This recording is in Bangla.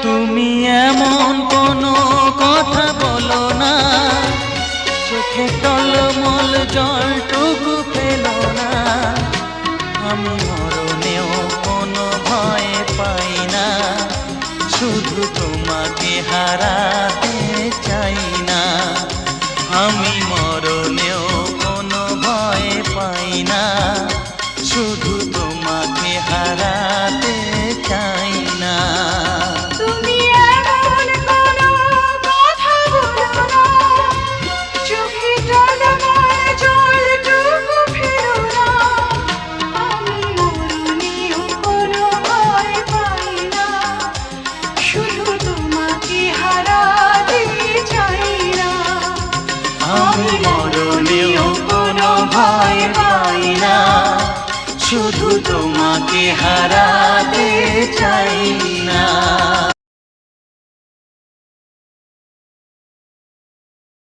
তুমি এমন কোনো কথা বলো না, চোখে টলমল জলটুকু ফেলো না। আমি মরণেও কোনো ভয় পাই না, শুধু তোমাকে হারাতে চাই না। আমি মরণেও কোনো ভয় পাই না, শুধু তোমাকে হারাতে চাই না। তুমি এমন কোনো কথা বলো না, চোখে টলমল জলটুকু ফেলো না। আমি মরণেও কোনো ভয় পাই না, শুধু তোমাকে হারাতে চাই না। আমি মরণেও কোনো ভয় পাই না, শুধু তোমাকে হারাতে চাই না।